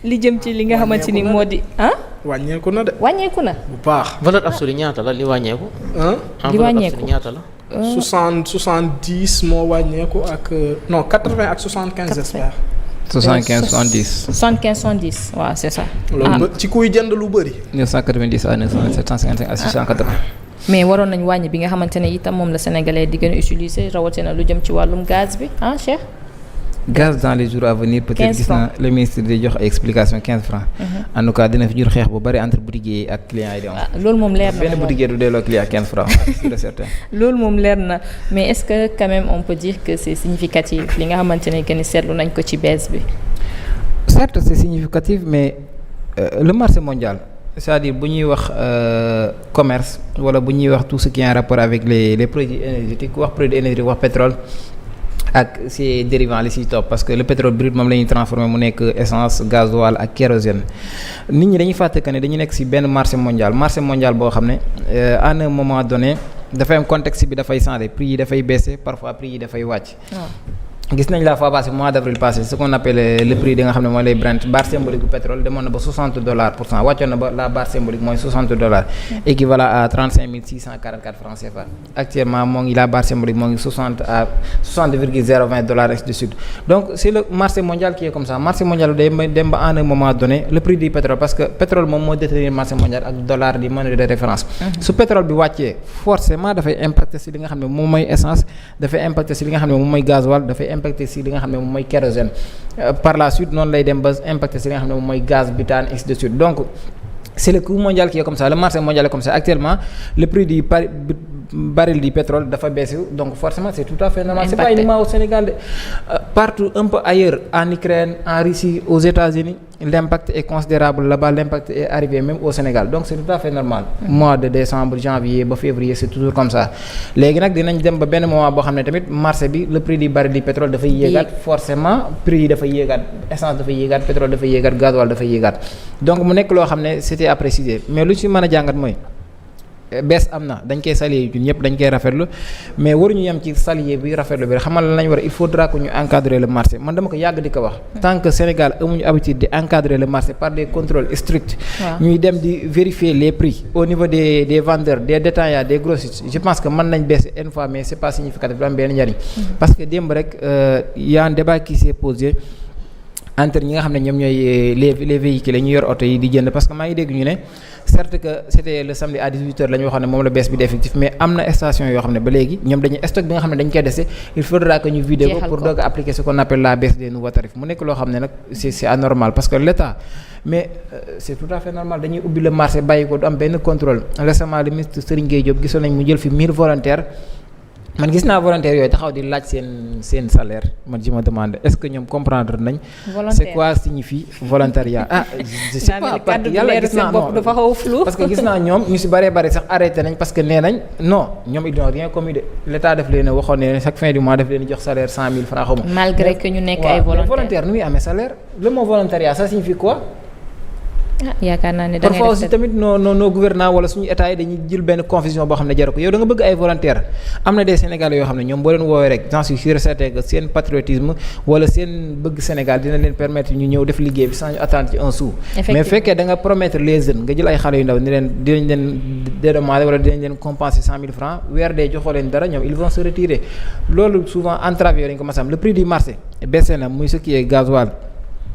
li jëm ci li nga xamante ni moo di wàññeeku na de. wàññeeku na. bu baax. valeur absolue ñaata la li wàññeeku. li wàññeeku ñaata la. 70 moo wàññeeku ak non 80 ak 75 j'espère. 75 70. 75 70 waaw c'est ça. loolu ci kuy jënd lu bëri. 990 à 900 755 à 680. mais waroon nañu wàññi bi nga xamante ne itam moom la sénégalais di gën a utiliser rawatina lu jëm ci wàllum gaz bi Cheikh. gaz dans les jours à venir peut-être gis naa le ministre di jox ay explication 15 francs. en tout cas dina fi jur xeex bu bari entre boutiquiers yi ak clients yi di am. loolu moom leer na benn boutiquier du delloo client 15 francs c'est certain. loolu moom leer na mais est-ce que quand même on peut dire que c'est significatif li nga xamante ne que ni seetlu nañ ko ci baisse bi. certes c'est significatif mais le marché mondial c'est-à-dire bu ñuy wax commerce wala bu ñuy wax tout ce qui est en rapport avec les produits énergétiques wax produit énergétique wax pétrole. ak ces dérivants li siy topp parce que le pétrole brut moom la ñuy transformer mu nekk essence gasoil ak kérosène nit ñi dañuy fàtte que ne dañu nekk ci benn marché mondial boo xam ne à un moment donné dafay am contexte bi dafay changer prix yi dafay baisser parfois prix yi dafay wàcc. gis nañ la fois passée mois d'avril passé ce qu'on appelle le prix di nga xam ne mooy les Brent barre symbolique bu pétrole demoon na ba $60 pour cent wàccoon na ba la barre symbolique mooy $60 équivalent à 35 644 francs CFA actuellement moo ngi la barre symbolique moo ngi 60 à 60,020 $ ainsi de suite donc c'est le marché mondial qui est comme ça marché mondial day dem ba à un moment donné le prix du pétrole parce que pétrole moom moo détenir marché mondial ak dollar di monnaie de référence su pétrole bi wàccee forcément dafay impacter ci li nga xam ne moom mooy essence dafay impacter ci li nga xam ne moom mooy gasoil dafay impacté si li nga xam ne moom mooy kérosène par la suite noonu lay dem ba impacté si li nga xam ne moom mooy gaz butane ainsi de suite donc c'est le coût mondial qui est comme ça le marché mondial est comme ça actuellement le prix du baril du pétrole dafa baissé donc forcément c'est tout à fait normal c'est pas uniquement au Sénégal de partout un peu ailleurs en Ukraine en Russie aux États-Unis l'impact est considérable là-bas l'impact est arrivé même au Sénégal donc c'est tout à fait normal mois de décembre janvier ba février c'est toujours comme ça léegi nag dinañ dem ba benn moment boo xam ne tamit marché bi le prix du baril du pétrole dafay yéegaat forcément prix yi dafay yéegaat essence dafay yéegaat pétrole dafay yéegaat gasoil dafay yéegaat donc mu nekk loo xam ne c'était à préciser mais lu ci mën a jàngat mooy bees am na dañ koy saluer ñun ñëpp dañ koy rafetlu mais waruñu yem ci saluer bi rafetlu bi xamal lañ war il faudra que ñu encadrer le marché man dama ko yàgg di ko wax tant que Sénégal amuñu habitude di encadrer le marché par des contrôles stricts ñuy dem di vérifier les prix au niveau des vendeurs des détaillants des grossistes je pense que mën nañ baisser une fois mais c'est pas significatif du am benn njariñ parce que démb rek y a un débat qui s'est posé entre ñi nga xam ne ñoom ñooy les véhicules ñu yor oto yi di jënd parce que maa ngi dégg ñu ne certes que c'était le samedi à 18h la ñu waxoon ne moom la bees bi di effectif mais am na station yoo xam ne ba léegi ñoom dañuy stock bi nga xam ne dañ koy dese il faudra que ñu vider ko pour doog a appliquer ce qu'on appelle la baisse des nouveaux tarifs mu nekk loo xam ne nag c'est anormal parce que l'État mais c'est tout à fait normal dañuy ubbi le marché bàyyi ko du am benn contrôle récemment le ministre Serigne Gueye Diop gisoon nañ mu jël fi 1000 volontaires man gis naa volontaires yooyu taxaw di laaj seen salaire man je me demande est-ce que ñoom comprendre nañ. c'est quoi signifie volontariat je sais pas parce que yàlla gis naa non parce que gis naa ñoom ñu ci bëree bëri sax arrêté nañ parce que nee nañ non ñoom ils n'ont rien commis de l'État daf leen a waxoon ne chaque fin du mois daf leen jox salaire 100 000 francs xaw ma. malgré que ñu nekk ay volontaire nu muy amee salaire le mot volontariat ça signifie quoi. yaakaar naa ne da ngay parfois aussi tamit nos gouvernants wala suñu état yi dañuy jël benn confusion boo xam ne jaru ko yow da nga bëgg ay volontaires am na des Sénégalais yoo xam ne ñoom boo leen woowee rek j'en suis sûr certain que seen patriotisme wala seen bëgg Sénégal dina leen permettre ñu ñëw def liggéey bi sans ñu attendre ci un sou mais fekkee da nga promettre les jeunes nga jël ay xale yu ndaw ni leen dinañ leen dédommager wala dinañ leen compenser 100 000 francs weer dee joxoo leen dara ñoom ils vont se retirer loolu souvent entrave yooyu dañ ko masam le prix du marché baissé na muy ce qui est gasoil.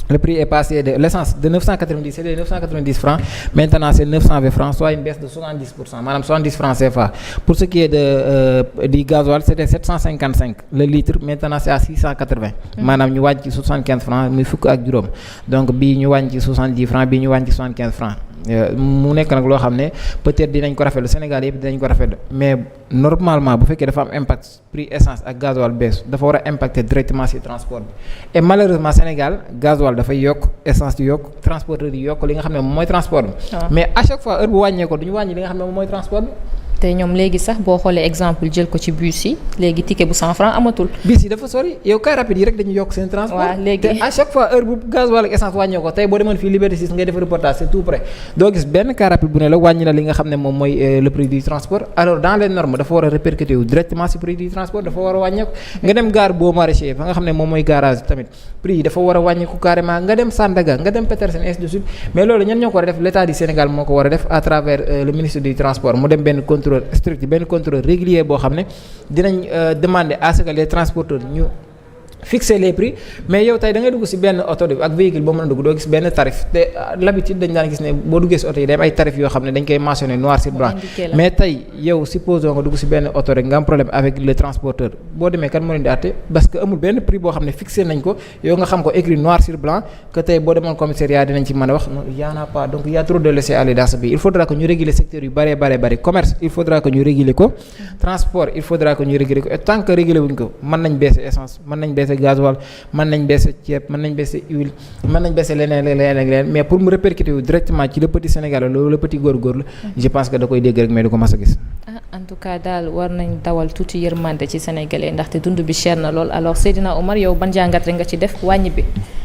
Le prix est passé de l'essence de 990 c'est de 990 francs maintenant c'est 920 francs soit une baisse de 70% maanaam 70 francs CFA pour ce qui est de du gasoil c'était 755 le litre maintenant c'est à 680 maanaam ñu wàññi ci 75 francs muy fukk ak juróom donc bii ñu wàññi ci 70 francs bii ñu wàññi ci 75 francs mu nekk nag loo xam ne peut-être dinañ ko rafetlu Sénégal yëpp dinañ ko rafetlu mais normalement bu fekkee dafa am impact prix essence ak gasoil baisse dafa war a impacter directement ci transport bi et malheureusement Sénégal gasoil dafay yokk essence di yokk transporteur yi yokk li nga xam ne moom mooy transport bi mais à chaque fois heure bu wàññee ko duñu wàññi li nga xam ne moom mooy transport bi te ñoom léegi sax boo xoolee exemple jël ko ci bus yi léegi ticket bu 100 francs amatul. bus yi dafa sori yow car rapide yi rek dañuy yokk seen transport. waaw léegi te à chaque fois heure bu gasoil ak essence wàññee ko tey boo demoon fii Liberté 6 ngay def reportage c'est tout près doo gis benn car rapide bu ne la wàññi na li nga xam ne moom mooy le prix du transport alors dans les normes dafa war a répercuter wu directement ci prix du transport dafa war a wàññeeku. nga dem gare boo maraîcher fa nga xam ne moom mooy garage tamit prix yi dafa war a wàññeeku carrément nga dem Sandaga nga dem Petersen ainsi de suite mais loolu ñan ñoo ko war a def l'État du Sénégal moo ko war a def à travers le ministre du transport mu dem benn contrôle strict benn contrôle régulier boo xam ne dinañ demander à ce que les transporteurs ñu fixer les prix mais yow tey da ngay dugg ci benn oto ak véhicule boo mën a dugg doo gis benn tarif te l'habitude dañ daan gis ne boo duggee ci oto yi day am ay tarif yoo xam ne dañ koy mentionner noir sur blanc mais tey yow supposons nga dugg ci benn oto rek nga am problème avec le transporteur boo demee kan moo leen di àtte parce que amul benn prix boo xam ne fixé nañ ko yow nga xam ko écrit noir sur blanc que tey boo demoon commissariat dinañ ci mën a wax non y en a pas donc y a trop de laisser-aller dans ce pays il faudra que ñu réguler secteur yu bari commerce il faudra que ñu réguler ko transport il faudra que ñu réguler ko et tant que réguler wuñ ko mën nañ baisser essence mën nañ baisser gasoil mën nañ baisser ceeb mën nañ baisser huile mën nañ baisser leneen mais pour mu répercuter wu directement ci le petit Sénégal loolu le petit góorgóorlu je pense que da koy dégg rek mais du ko mas a gis. En tout cas daal war nañ dawal tuuti yërmande ci sénégalais ndaxte dund bi cher na lool alors Seydina Omar yow ban jàngat rek nga ci def wàññi bi.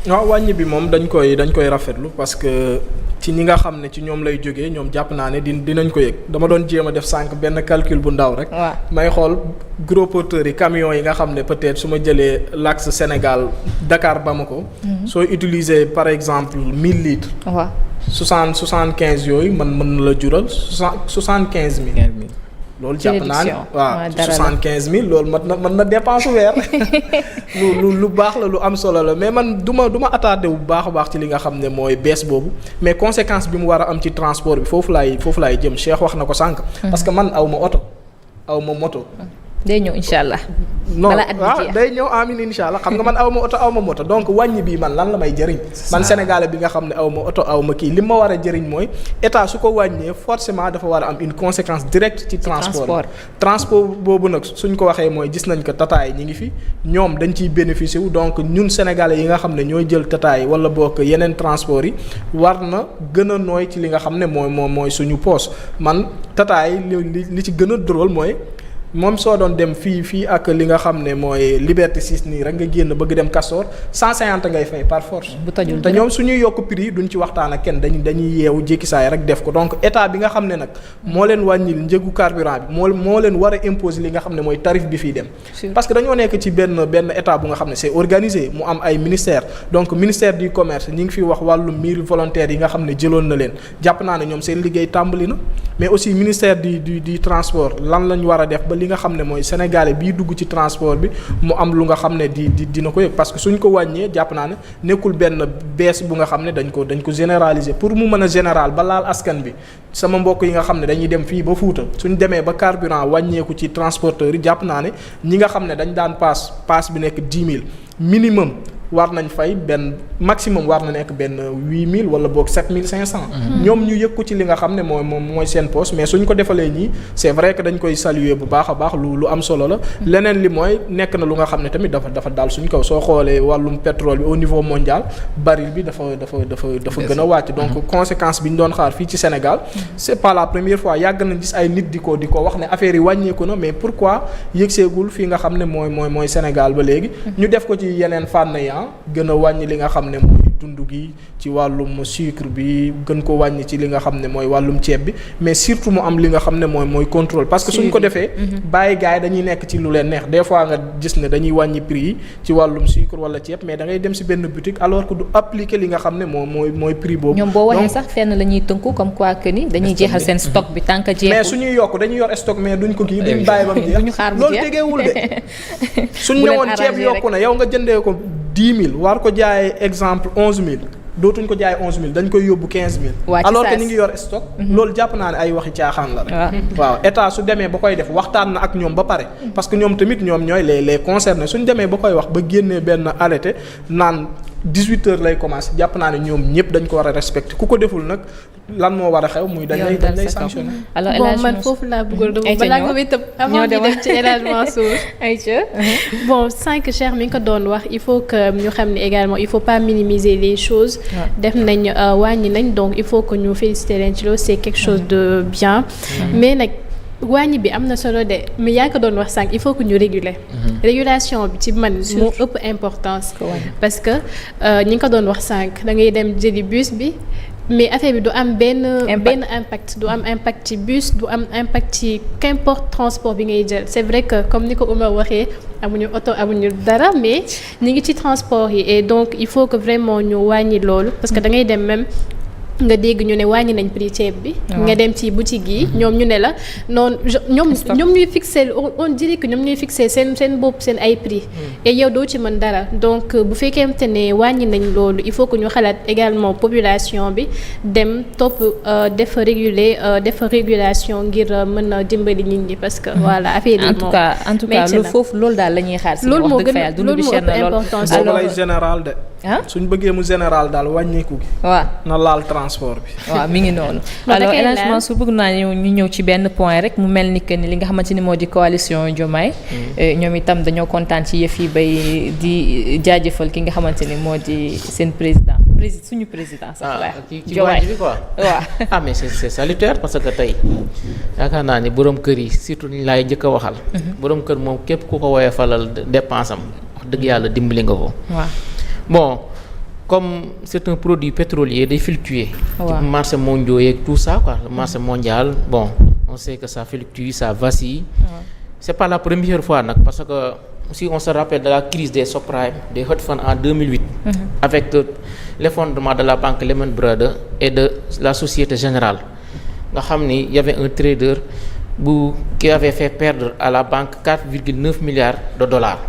waaw wàññi bi moom dañ koy rafetlu parce que ci ñi nga xam ne ci ñoom lay jógee ñoom jàpp naa ne dinañ ko yëg dama doon jéem a def sànq benn calcul bu ndaw rek. waaw may xool gros porteurs yi camions yi nga xam ne peut-être su ma jëlee l'axe Sénégal Dakar Bamako. soo utiliser par exemple 1000 litres. waaw 75 yooyu mën na la jural 75000. loolu jàpp naa ne waaw 75000 loolu mën na dépense weer lu baax la lu am solo la mais man du ma attardé bu baax a baax ci li nga xam ne mooy baisse boobu mais conséquence bi mu war a am ci transport bi foofu laay jëm Cheikh wax na ko sànq. parce que man aw ma oto aw ma moto. day ñëw incha allah. non waaw day ñëw amin incha allah xam nga man aw ma oto aw ma moto donc wàññi bii man lan la may jëriñ. man sénégalais bi nga xam ne aw ma oto aw ma kii li ma war a jëriñ mooy état su ko wàññee forcément dafa war a am une conséquence directe ci transport boobu nag suñ ko waxee mooy gis nañ ko tata yi ñi ngi fi ñoom dañ ciy bénéficier wu donc ñun sénégalais yi nga xam ne ñooy jël tata yi wala bokk yeneen transport yi war na gën a nooy ci li nga xam ne mooy suñu poche man tata yi li ci gën a drôle mooy. moom soo doon dem fii ak li nga xam ne mooy Liberté 6 nii rek nga génn bëgg dem Castor 150 ngay fay par force. bu tajul te ñoom suñuy yokk prix duñ ci waxtaan ak kenn dañuy yeewu jékki saay rek def ko donc état bi nga xam ne nag moo leen wàññil njëgu carburant bi moo leen war a imposer li nga xam ne mooy tarif bi fiy dem. parce que dañoo nekk ci benn état bu nga xam ne c'est organisé mu am ay ministères donc ministère du commerce ñi ngi fi wax wàllu 1000 volontaires yi nga xam ne jëloon na leen jàpp naa ne ñoom seen liggéey tàmbali na mais aussi ministère du transport lan lañ war a def li nga xam ne mooy sénégalais bii dugg ci transport bi mu am lu nga xam ne dina ko yëg parce que suñ ko wàññee jàpp naa ne nekkul benn bees bu nga xam ne dañ ko généraliser pour mu mën a général ba laal askan bi sama mbokk yi nga xam ne dañuy dem fii ba Fuuta suñ demee ba carburant wàññeeku ci transporteurs yi jàpp naa ne ñi nga xam ne dañ daan paas bi nekk 10 000 minimum war nañ fay benn maximum war na nekk benn 8000 wala boog 7500. ñoom ñu yëg ko ci li nga xam ne mooy seen poste mais suñ ko defalee ñii c'est vrai que dañ koy saluer bu baax a baax lu am solo la. leneen li mooy nekk na lu nga xam ne tamit dafa daal suñ kaw soo xoolee wàllum pétrole bi au niveau mondial baril bi dafa gën a wàcc. donc conséquence bi ñu doon xaar fii ci Sénégal. c'est pas la première fois yàgg nañ gis ay nit di ko wax ne affaire yi wàññeeku na mais pourquoi yëgseegul fii nga xam ne mooy Sénégal ba léegi. ñu def ko ci yeneen fànn yi gën a wàññi li nga xam ne mooy dund gi ci wàllum sucre bi gën ko wàññi ci li nga xam ne mooy wàllum ceeb bi mais surtout mu am li nga xam ne mooy contrôle parce que suñ ko defee bàyyi gars yi dañuy nekk ci lu leen neex des fois nga gis ne dañuy wàññi prix yi ci wàllum sucre wala ceeb mais da ngay dem si benn boutique alors que du appliquer li nga xam ne mooy prix boobu. ñoom boo waxee sax fenn la ñuy tënku comme quoi que ni dañuy jeexal seen stock bi tant que jeexul. mais suñuy yokk dañuy yor stock mais duñ ko kii duñ bàyyi ba mu jeex. duñu xaar bu jeex loolu tegeewul de. suñ ñëwoon ceeb yokku na yow nga jëndee ko 10 000 war ko jaayee exemple 11 000 dootuñ ko jaay 11 000 dañ koy yóbbu 15 000. alors que ñu ngi yor stock. loolu jàpp naa ne ay waxi caaxaan la rek. waaw état su demee ba koy def waxtaan na ak ñoom ba pare. parce que ñoom tamit ñoom ñooy les concernés suñ demee ba koy wax ba génnee benn arrêté naan 18h lay commencer jàpp naa ne ñoom ñëpp dañ ko war a respecter ku ko deful nag lan moo war a xew muy dañ lay sanctionner. alors bon man foofu laa bëggoon a balaa nga may tëb avant di dem ci El Hadj Mansour. bon sànq Cheikh mi ngi ko doon wax il faut que ñu xam ne également il faut pas minimiser les choses. def nañ wàññi nañ donc il faut que ñu féliciter leen ci loolu c'est quelque chose de bien. mais nag wàññi bi am na solo de mais yaa ko doon wax sànq il faut que ñu réguler. Régulation bi ci man moo ëpp importance. parce que ñi nga ko doon wax sànq da ngay dem jëli bus bi mais affaire bi du am benn impact du am impact ci bus du am impact ci qu'importe transport bi ngay jël c'est vrai que comme ni ko Oumar waxee amuñu oto amuñu dara mais ñi ngi ci transport yi et donc il faut que vraiment ñu wàññi loolu parce que da ngay dem même. nga dégg ñu ne wàññi nañ prix ceeb bi. nga dem ci boutique yi ñoom ñu ne la noonu ñoom ñuy fixer on dirait que ñoom ñuy fixer seen bopp seen ay prix. et yow doo ci mën dara donc bu fekkente ne wàññi nañ loolu il faut que ñu xalaat également population bi dem topp def régulation ngir mën a dimbali nit ñi parce que. voilà affaire yi en tout cas lu foofu loolu daal la ñuy xaar. si wax dëgg fa yàlla dund bi cher na lool loolu lay général de. suñ bëggee mu général daal wàññeeku gi. waaw na laal transport bi. waaw mi ngi noonu. alors El Hadj Mansour bëgg naa ñu ñëw ci benn point rek mu mel ni que ni li nga xamante ni moo di coalition Diomaye. ñoom itam dañoo kontaan ci yëf yi bay di jaajëfal ki nga xamante ni moo di seen suñu président sax waaye. ci wàññi bi quoi. waaw mais c'est salutaire parce que tey yaakaar naa ni borom kër yi surtout ni laay njëkk a waxal. borom kër moom képp ku ko woowee falal dépense am wax dëgg yàlla dimbali nga ko. waaw. Bon, comme c'est un produit pétrolier, day fluctuer. Ouais. Marché mondial et tout ça, quoi. Le marché mondial, bon, on sait que ça fluctue, ça vacille. Ouais. C'est pas la première fois, parce que si on se rappelle de la crise des subprimes, des hedge funds en 2008, avec l'effondrement de la banque Lehman Brothers et de la Société Générale, il y avait un trader qui avait fait perdre à la banque 4,9 milliards de dollars.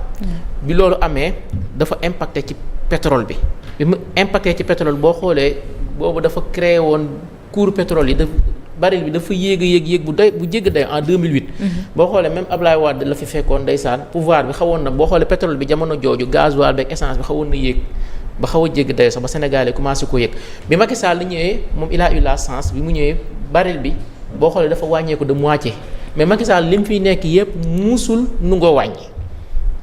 Bi loolu amee dafa impacté ci pétrole bi mu impacté ci pétrole boo xoolee boobu dafa créé woon cours pétrole yi baril bi dafa yéeg bu jégg day en 2008. boo xoolee même Ablaye Wade la fi fekkoon ndeysaan pouvoir bi xawoon na boo xoolee pétrole bi jamono jooju gasoil beeg essence bi xawoon na yéeg ba xaw a jégg day sax ba Sénégalais commencé ko yéeg bi Macky Sall la ñëwee moom il a eu la chance bi mu ñëwee baril bi boo xoolee dafa wàññeeku de moitié mais Macky Sall li mu fiy nekk yépp musul nu ngoo wàññi.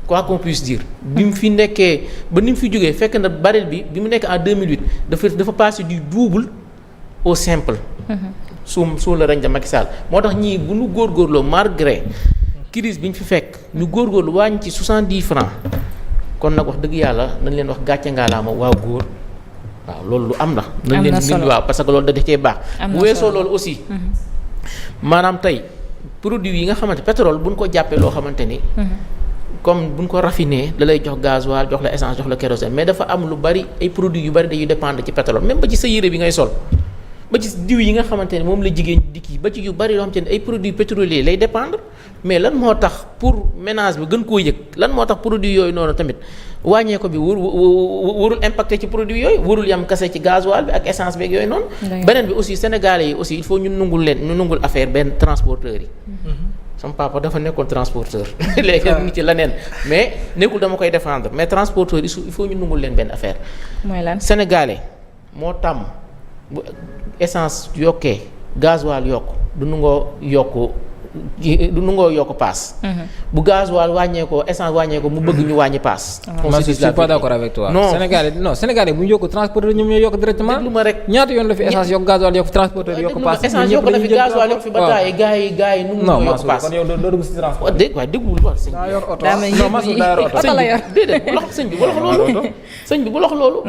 quoi qu'on puisse dire bi mu fi nekkee ba ni mu fi jógee fekk na baril bi mu nekk en 2008 dafa passé du double au simple. sous le règne de Macky Sall moo tax ñii bu ñu góorgóorloo malgré crise bi ñu fi fekk ñu góorgóorlu wàññi ci 70 francs kon nag wax dëgg yàlla nañ leen wax gàcce ngaalaama waaw góor waaw loolu lu am na. nañ leen bind waaw parce que loolu da cee baax. bu weesoo loolu aussi. maanaam tey produit yi nga xamante pétrole bu ñu ko jàppee loo xamante ni. comme buñ ko raffiné da lay jox gasoil jox la essence jox la kérosène mais dafa am lu bari ay produits yu bari dañuy dépendre ci pétrole même ba ci sa yére bi ngay sol ba ci diw yi nga xamante ne moom la jigéen di kii ba ci yu bari yoo xamante ne ay produits pétroliers lay dépendre mais lan moo tax pour ménage bi gën koo yëg lan moo tax produits yooyu noonu tamit wàññee ko bi warul impacté ci produits yooyu warul yam kase ci gasoil bi ak essence beeg yooyu noonu. beneen bi aussi sénégalais yi aussi il faut ñu nungul affaire benn transporteurs yi. sama papa dafa nekkoon transporteur léegi mu ngi ci leneen mais nekkul dama koy défendre mais transporteur il faut ñu nungul leen benn affaire. mooy lan sénégalais moo tàmm bu essence yokkee gasoil yokk du nungoo yokk paas. bu gasoil wàññeekoo essence wàññeekoo mu bëgg ñu wàññi paas. moi je suis pas d'accord avec toi. Sénégalais bu ñu yokk transporteur ñoom ñooy yokk directement. déglu ma rek ñaata yoon la fi essence yokk gasoil yokk transporteur yokk paas. essence yokk na fi gasoil yokk fi ba taay gars yi nu mu yokk paas. kon yow doo dugg si transport. waaye déggul wax sëñ bi. daa yor oto non Mansour daa yor oto. déedéet bu lox sëñ bi bu lox loolu. sëñ bi bu lox loolu.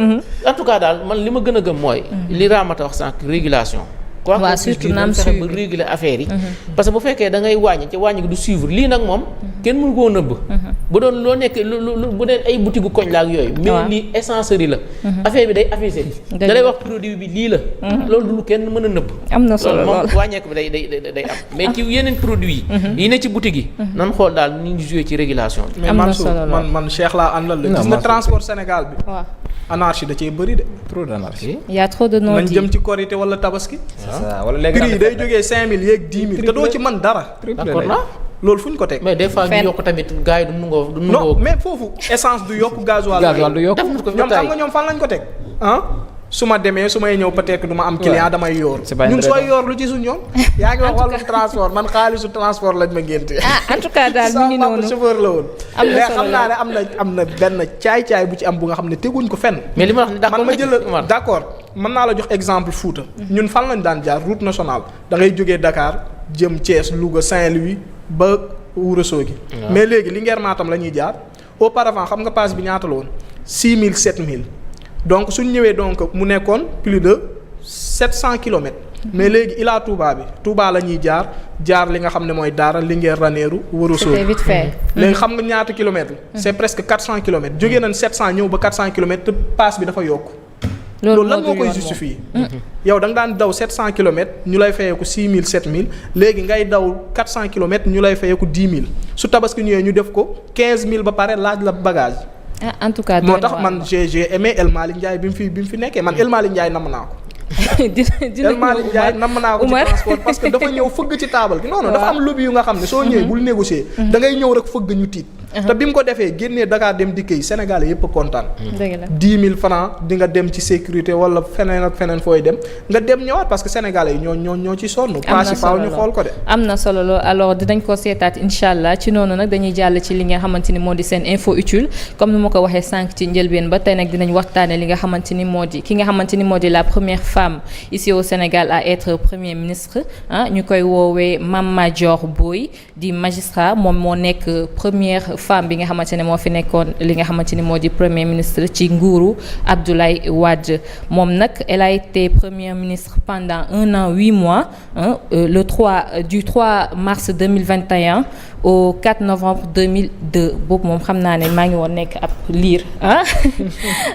en tout cas daal man li ma gën a gëm mooy. li Ramata wax sànq régulation. waaw surtout naam suivre ba réguler affaire yi. parce que bu fekkee da ngay wàññi ci wàññi gi du suivre lii nag moom. kenn mënu koo nëbb. bu doon loo nekk bu dee ay boutique gu koñ la ak yooyu. mais lii essencerie la. affaire bi day affiché. da lay wax produit bi lii la. loolu du lu kenn mën a nëbb. am na solo lool moom wàññeeku bi day am mais ci yeneen produit yi. yi ne ci boutique yi. nan xool daal ni ñu joué ci régulation bi. am na solo lool mais man Cheikh laa àndal la. gis nga transport Sénégal bi. waaw anarchie da cee bëri de. trop d'anarchie. y a trop de non nañ jëm ci korité wala tabaski. wala léegi prix yi day jógee 5000 yeeg 10 000 te doo ci mën dara. d'accord na loolu fu ñu ko teg. mais des fois ñu yokk tamit gars yi du nungoo. non mais foofu essence du yokk gasoil du yokk. ñoom xam nga ñoom fan lañ ko teg su ma demee su may ñëw peut-être du ma am client damay yoor ñun sooy yoor lu ci suñ ñoom yaa ngi wax wàllum transport man xaalisu transport lañ ma génte en tout cas daal mi ngi noonu chauffeur la woon mais xam naa ne am na benn caay-caay bu ci am bu nga xam ne teguñ ko fenn mais li ma wax ni d'accord man ma jël d'accord mën naa la jox exemple Fouta ñun fan lañ daan jaar route nationale da ngay jógee Dakar jëm Thiès Louga Saint-Louis ba Ourossogui mais léegi Linguère Matam la ñuy jaar auparavant xam nga pass bi ñaata la woon 6000 7000 donc suñ ñëwee donc mu nekkoon plus de 700 kilomètres mais léegi Ila Touba bi Touba la ñuy jaar li nga xam ne mooy Daara Linguère Ranérou Ourossogui. C'était vite fait. léegi xam nga ñaata kilomètres la. c'est presque 400 kilomètres jógee nañ 700 ñëw ba 400 kilomètres te pass bi dafa yokk. loolu lan moo koy justifier. yow da nga daan daw 700 kilomètres ñu lay fayeeku 6000 7000 léegi ngay daw 400 kilomètres ñu lay fayeeku 10 000 su tabaski ñëwee ñu def ko 15000 ba pare laaj la bagage. En tout cas moo tax man j'ai aimé El Malick Ndiaye bi mu fi nekkee man El Malick Ndiaye namm naa ko. El Malick Ndiaye namm naa ko ci transport parce que dafa ñëw fëgg ci taabal gi non dafa am lobby yu nga xam ne soo ñëwee bul négocier da ngay ñëw rek fëgg ñu tiit te bi mu ko defee génnee Dakar dem dikk yi Sénégalais yëpp kontaan 10 000 francs di nga dem ci sécurité wala feneen ak feneen fooy dem nga dem ñëwaat parce que Sénégalais yi ñoo ci sonn paas yi faaw ñu xool ko de am na solo lool alors dinañ ko seetaat incha allah ci noonu nag dañuy jàll ci li nga xamante ni moo di seen info utile comme ni ma ko waxee sànq ci njëlbeen ba tey nag dinañ waxtaane li nga xamante ni moo di ki nga xamante ni moo di la première femme ici au Sénégal à être premier ministre ñu koy woowee Mame Madior Boye di magistrat moom moo nekk première femme bi nga xamante ne moo fi nekkoon li nga xamante ni moo di premier ministre ci nguuru Abdoulaye Wade moom nag elle a été première ministre pendant 1 an 8 mois du 3 mars 2021 au 4 novembre 2002 boobu moom xam naa ne maa ngi woon nekk ab liir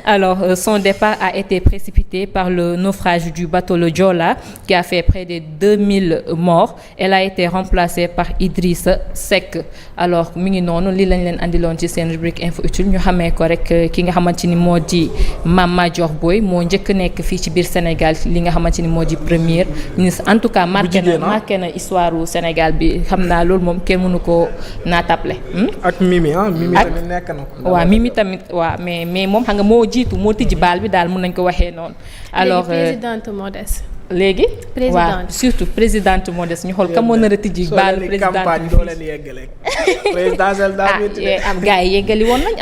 alors son départ a été précipité par le naufrage du bateau le Joola qui a fait près de 2000 morts. Elle a été remplacée par Idrissa Seck alors mi ngi noonu li lañ leen andiloon ci seen rubrique info utile ñu xamee ko rek ki nga xamante ni moo di Mame Madior Boye moo njëkk nekk fii ci biir Sénégal li nga xamante ni moo di premier ministre en tout cas marqué na histoire u Sénégal bi xam naa loolu moom kenn mënu ko naatable. ak Mimi tamit nekk na ko. waaw Mimi tamit waaw mais moom xam nga moo jiitu moo tijji baal bi daal mën nañ ko waxee noonu. alors présidente moo des. léegi. waaw surtout présidente moo des ñu xool ka moo nar a tijji baalu présidente campagne doo leen yeggale présidentielle daa métti am gars yi yeggali woon nañ